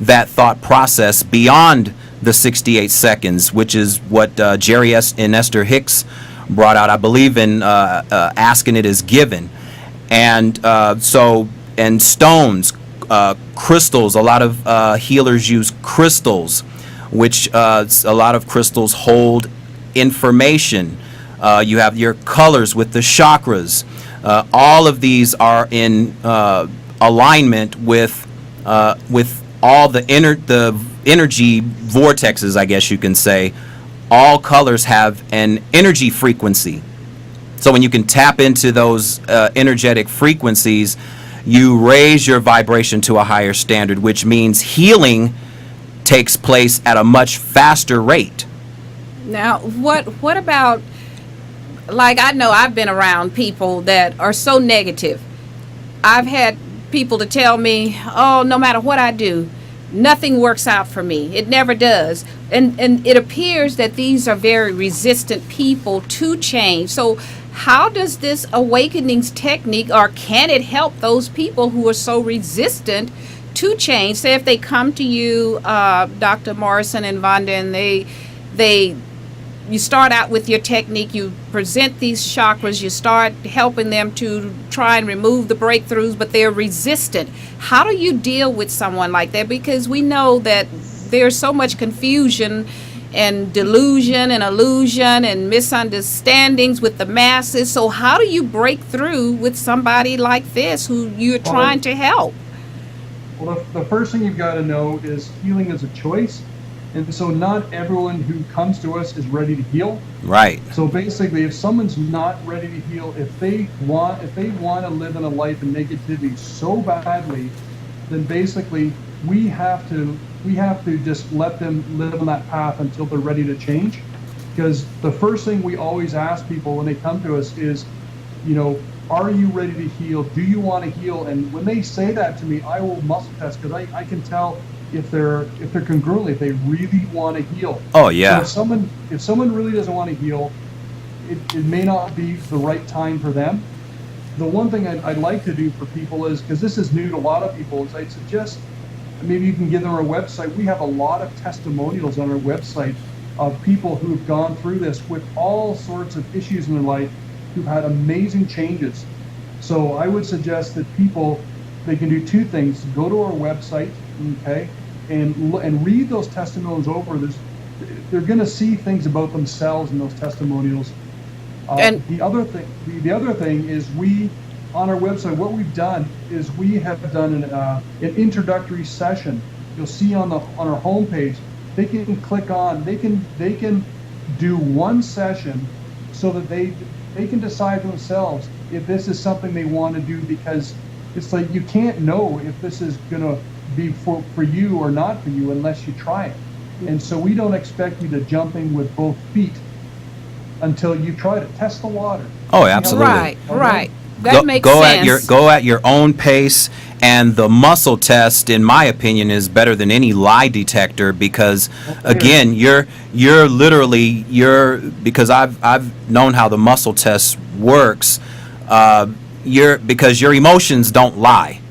that thought process beyond the 68 seconds, which is what Jerry and Esther Hicks brought out, I believe, in Asking It Is Given. And and stones, crystals, a lot of healers use crystals, which a lot of crystals hold information. You have your colors with the chakras. All of these are in alignment with all the energy vortexes, I guess you can say, all colors have an energy frequency. So when you can tap into those energetic frequencies, you raise your vibration to a higher standard, which means healing takes place at a much faster rate. Now, what about, like, I know I've been around people that are so negative. I've had people to tell me, oh, no matter what I do, nothing works out for me. It never does. And it appears that these are very resistant people to change. So how does this awakenings technique, or can it help those people who are so resistant to change? Say if they come to you, Dr. Morrison and Vonda, and you start out with your technique, you present these chakras, you start helping them to try and remove the breakthroughs, but they're resistant. How do you deal with someone like that? Because we know that there's so much confusion and delusion and illusion and misunderstandings with the masses. So how do you break through with somebody like this who you're trying to help? Well, the first thing you've got to know is healing is a choice. And so not everyone who comes to us is ready to heal. Right. So basically, if someone's not ready to heal, if they want to live in a life of negativity so badly, then basically we have to just let them live on that path until they're ready to change. Because the first thing we always ask people when they come to us is, are you ready to heal? Do you want to heal? And when they say that to me, I will muscle test, because I can tell if they're congruently, if they really want to heal. Oh yeah. So if someone really doesn't want to heal, it may not be the right time for them. The one thing I'd like to do for people is, because this is new to a lot of people, is I'd suggest maybe you can give them our website. We have a lot of testimonials on our website of people who've gone through this with all sorts of issues in their life, who've had amazing changes. So I would suggest that people, they can do two things: go to our website, okay, and read those testimonials over. They're going to see things about themselves in those testimonials. And the other thing is, we on our website, what we've done is we have done an introductory session. You'll see on our homepage, they can click on, they can do one session so that they can decide for themselves if this is something they want to do, because it's like you can't know if this is going to be for you or not for you unless you try it. And so we don't expect you to jump in with both feet until you try to test the water. Oh, absolutely. Right. That makes sense. Go at your own pace, and the muscle test, in my opinion, is better than any lie detector, because again, you're literally because I've known how the muscle test works. Because your emotions don't lie,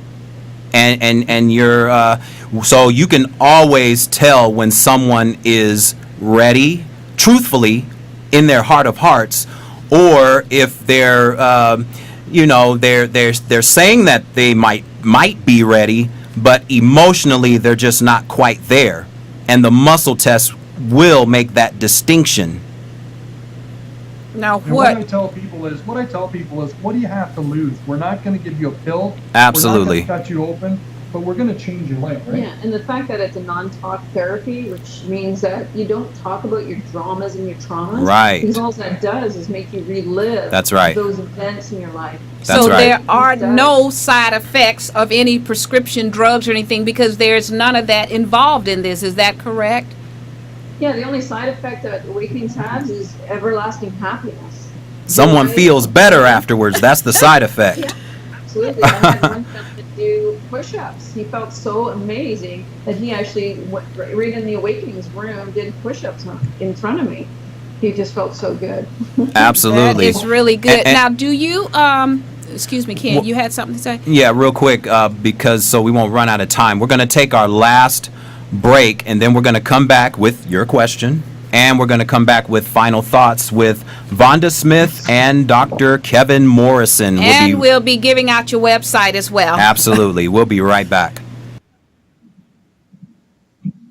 and you're so you can always tell when someone is ready, truthfully, in their heart of hearts, or if they're they're saying that they might be ready, but emotionally they're just not quite there, and the muscle test will make that distinction. Now, what I tell people is, what do you have to lose? We're not going to give you a pill. Absolutely. We're not going to cut you open, but we're going to change your life, right? Yeah, and the fact that it's a non-talk therapy, which means that you don't talk about your dramas and your traumas. Right. Because all that does is make you relive That's right. those events in your life. That's so right. There are no side effects of any prescription drugs or anything, because there's none of that involved in this. Is that correct? Yeah, the only side effect that Awakenings has is everlasting happiness. Someone feels better afterwards. That's the side effect. Yeah, absolutely. I had one gentleman do push-ups. He felt so amazing that he actually went right in the Awakenings room, did push-ups in front of me. He just felt so good. Absolutely. That is really good. Now, do you, excuse me, Ken, you had something to say? Yeah, real quick, because so we won't run out of time. We're going to take our last break, and then we're going to come back with your question, and we're going to come back with final thoughts with Vonda Smith and Dr. Kevin Morrison. We'll be giving out your website as well. Absolutely. We'll be right back.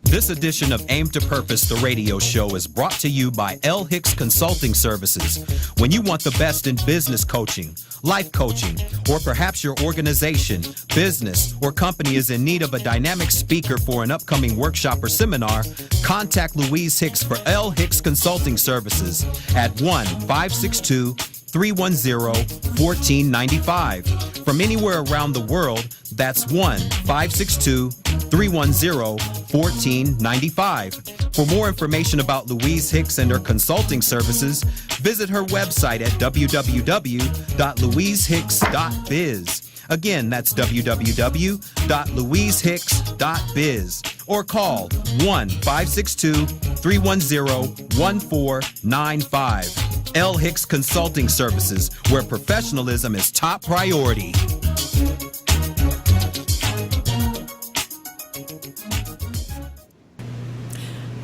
This edition of Aim to Purpose, the radio show, is brought to you by L. Hicks Consulting Services. When you want the best in business coaching, life coaching, or perhaps your organization, business, or company is in need of a dynamic speaker for an upcoming workshop or seminar, contact Louise Hicks for L. Hicks Consulting Services at 1-562-310-1495. From anywhere around the world, that's 1-562-310-1495. For more information about Louise Hicks and her consulting services, visit her website at www.louisehicks.biz. Again, that's www.louisehicks.biz. Or call 1-562-310-1495. L. Hicks Consulting Services, where professionalism is top priority.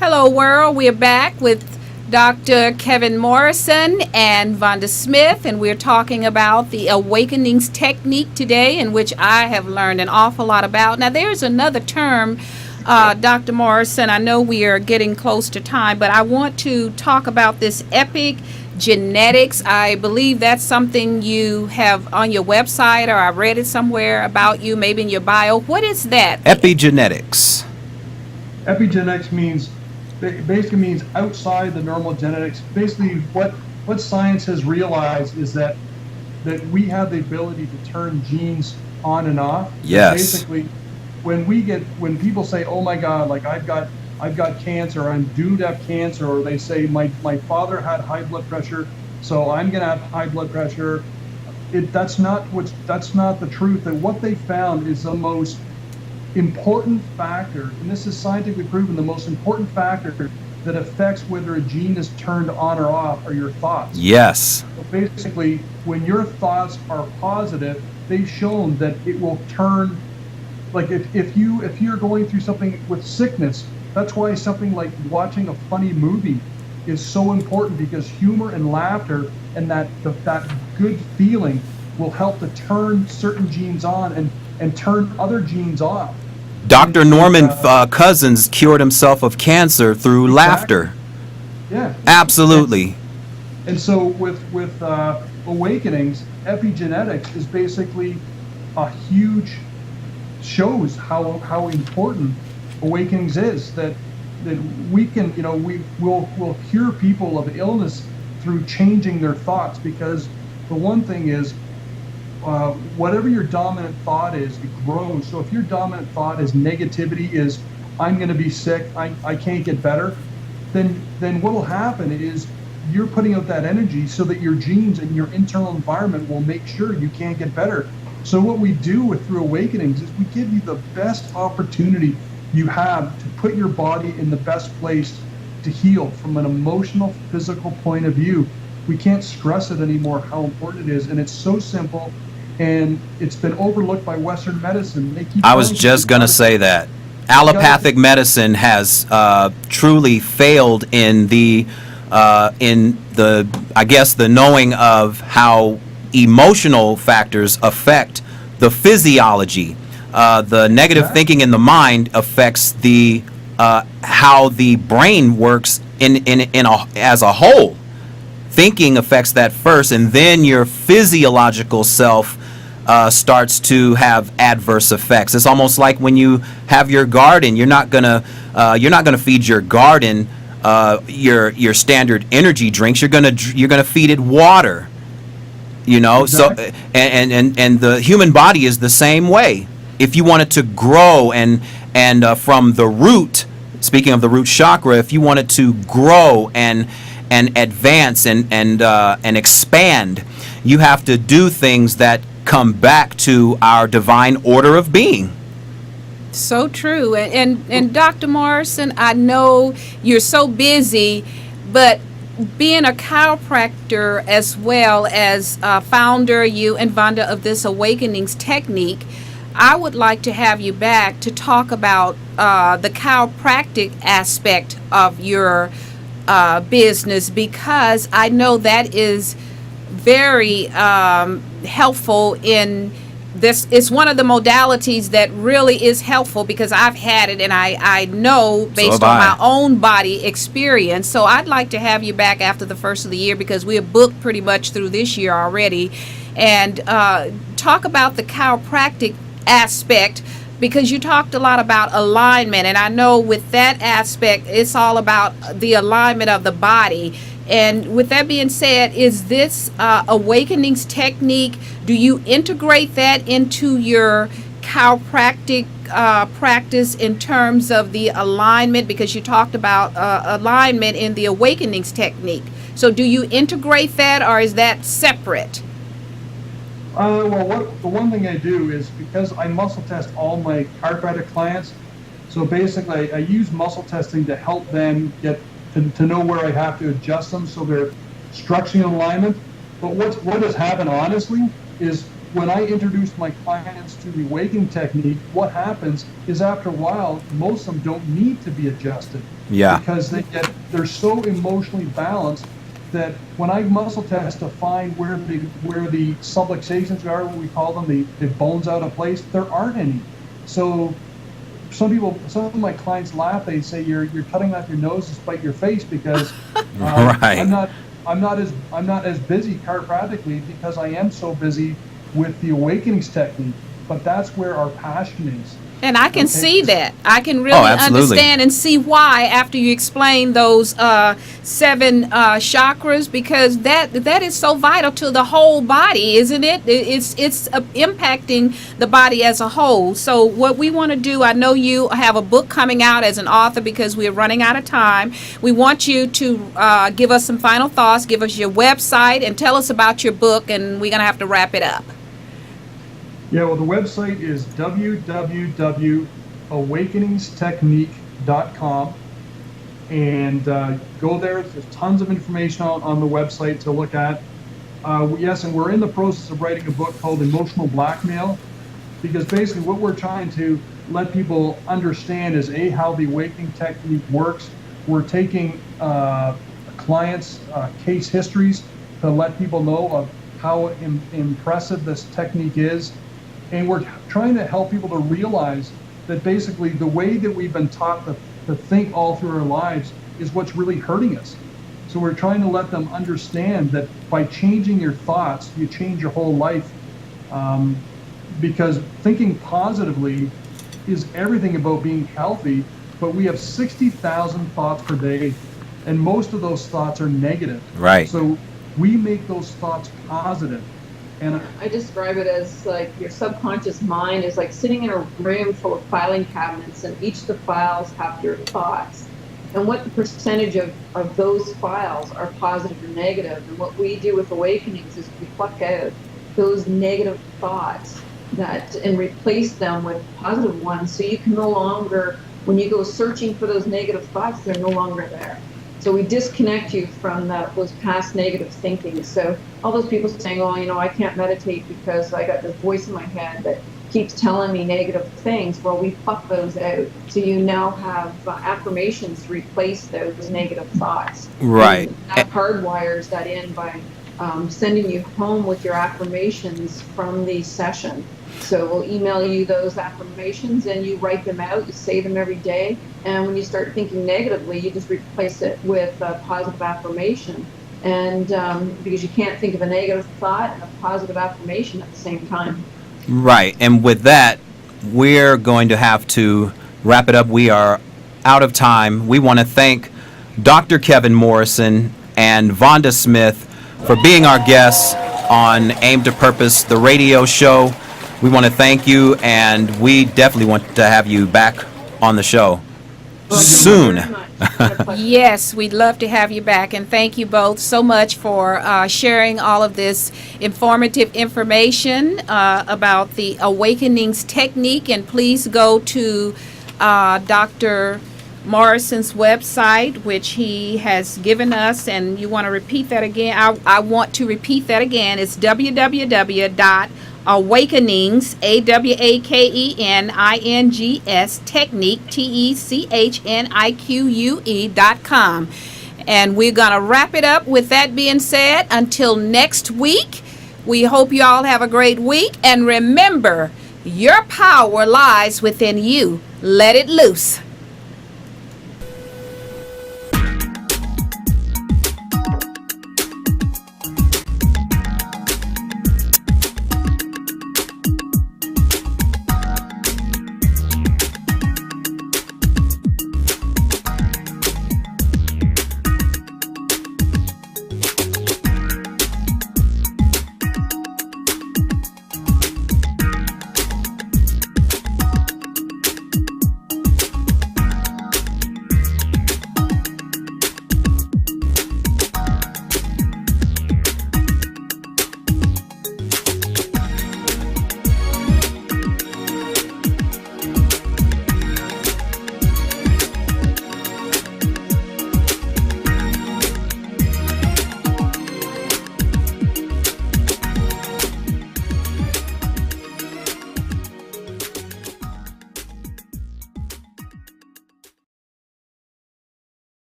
Hello, world. We're back with Dr. Kevin Morrison and Vonda Smith, and we're talking about the awakenings technique today, in which I have learned an awful lot about. Now, there's another term, Dr. Morrison. I know we are getting close to time, but I want to talk about this epigenetics. I believe that's something you have on your website, or I read it somewhere about you, maybe in your bio. What is that? Epigenetics. Epigenetics basically means outside the normal genetics. Basically, what science has realized is that we have the ability to turn genes on and off. Yes. Basically, when people say, "Oh my God, like I've got cancer, I'm doomed to have cancer," or they say, "My father had high blood pressure, so I'm gonna have high blood pressure," that's not the truth. And what they found is the most important factor, and this is scientifically proven, the most important factor that affects whether a gene is turned on or off are your thoughts. Yes. So basically, when your thoughts are positive, they've shown that it will turn, like if you're going through something with sickness, that's why something like watching a funny movie is so important, because humor and laughter and that good feeling will help to turn certain genes on and turn other genes off. Dr. Norman Cousins cured himself of cancer through laughter. Yeah. Absolutely. And so with awakenings, epigenetics is basically a huge, shows how important awakenings is, that we can, we'll cure people of illness through changing their thoughts, because the one thing is, whatever your dominant thought is, it grows. So if your dominant thought is negativity, is I'm going to be sick, I can't get better, then what will happen is you're putting out that energy so that your genes and your internal environment will make sure you can't get better. So what we do through awakenings is we give you the best opportunity you have to put your body in the best place to heal from an emotional, physical point of view. We can't stress it anymore how important it is, and it's so simple. And it's been overlooked by Western medicine. I was just going to say that. Allopathic medicine has truly failed in the knowing of how emotional factors affect the physiology. The negative thinking in the mind affects the how the brain works as a whole. Thinking affects that first, and then your physiological self starts to have adverse effects. It's almost like when you have your garden, you're not gonna feed your garden your standard energy drinks. You're gonna feed it water. Exactly. So and the human body is the same way. If you want it to grow and from the root, speaking of the root chakra, if you want it to grow and advance and expand, you have to do things that come back to our divine order of being. So true. And Dr. Morrison, I know you're so busy, but being a chiropractor as well as founder, you and Vonda, of this awakenings technique, I would like to have you back to talk about the chiropractic aspect of your business, because I know that is very helpful in this. It's one of the modalities that really is helpful, because I've had it and I know based on my own body experience. So I'd like to have you back after the first of the year, because we are booked pretty much through this year already. and talk about the chiropractic aspect, because you talked a lot about alignment, and I know with that aspect, it's all about the alignment of the body. And with that being said, is this awakenings technique, do you integrate that into your chiropractic practice in terms of the alignment? Because you talked about alignment in the awakenings technique. So do you integrate that, or is that separate? Well, the one thing I do is, because I muscle test all my chiropractic clients, so basically I use muscle testing to help them get to know where I have to adjust them so they're structurally in alignment. But what has happened, honestly, is when I introduce my clients to the awakening technique, what happens is after a while, most of them don't need to be adjusted. Yeah. Because they're so emotionally balanced that when I muscle test to find where the subluxations are, what we call them, the bones out of place, there aren't any. So some of my clients laugh. They say you're cutting off your nose to spite your face, because Right. I'm not as busy chiropractically, because I am so busy with the awakenings technique. But that's where our passion is. And I can see that. I can really absolutely. understand and see why after you explain those 7 chakras, because that is so vital to the whole body, isn't it? It's impacting the body as a whole. So what we want to do, I know you have a book coming out as an author, because we're running out of time. We want you to give us some final thoughts, give us your website, and tell us about your book, and we're going to have to wrap it up. Yeah, well, the website is www.awakeningstechnique.com, and go there. There's tons of information on the website to look at. Yes, and we're in the process of writing a book called Emotional Blackmail, because basically what we're trying to let people understand is how the awakening technique works. We're taking clients' case histories to let people know of how impressive this technique is. And we're trying to help people to realize that basically the way that we've been taught to think all through our lives is what's really hurting us. So we're trying to let them understand that by changing your thoughts, you change your whole life. Because thinking positively is everything about being healthy, but we have 60,000 thoughts per day, and most of those thoughts are negative. Right. So we make those thoughts positive. And I describe it as like your subconscious mind is like sitting in a room full of filing cabinets, and each of the files have your thoughts. And what the percentage of those files are positive or negative. And what we do with Awakenings is we pluck out those negative thoughts and replace them with positive ones, so you can no longer, when you go searching for those negative thoughts, they're no longer there. So we disconnect you from those past negative thinking. So all those people saying, oh, I can't meditate because I got this voice in my head that keeps telling me negative things. Well, we pluck those out. So you now have affirmations to replace those negative thoughts. Right. And that hardwires that in by sending you home with your affirmations from the session. So we'll email you those affirmations, and you write them out, you say them every day, and when you start thinking negatively, you just replace it with a positive affirmation. And because you can't think of a negative thought and a positive affirmation at the same time. Right. And with that, we're going to have to wrap it up. We are out of time. We want to thank Dr. Kevin Morrison and Vonda Smith for being our guests on Aim to Purpose, the radio show. We want to thank you, and we definitely want to have you back on the show soon. Yes, we'd love to have you back, and thank you both so much for sharing all of this informative information about the Awakenings technique. And please go to Dr. Morrison's website, which he has given us, and you want to repeat that again? I want to repeat that again. It's www.awakenings, AWAKENINGS, technique, TECHNIQUE.com. And we're going to wrap it up with that being said. Until next week, we hope you all have a great week. And remember, your power lies within you. Let it loose.